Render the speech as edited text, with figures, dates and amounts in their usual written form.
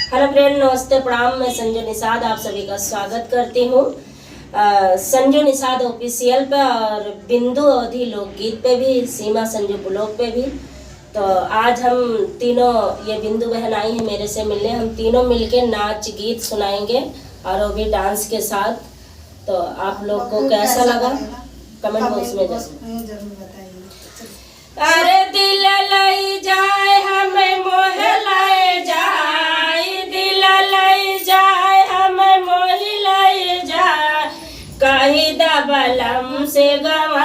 Hello friend, नमस्ते प्रणाम। मैं संजू निषाद आप सभी का स्वागत करती हूँ संजू निषाद ऑफिशियल पे और बिंदु अवधि लोकगीत पे भी, सीमा संजू ब्लॉग पे भी। तो आज हम तीनों, ये बिंदु बहन आई है मेरे से मिलने, हम तीनों मिलके नाच गीत सुनाएंगे और वो भी डांस के साथ। तो आप लोग को कैसा लगा कमेंट बॉक्स में जरूर बताइए। अरे दिल लई जाए हमें मोह लई जाए, दिल लई जाए हमें मोह लई जाए, कहीं दबलम से गवा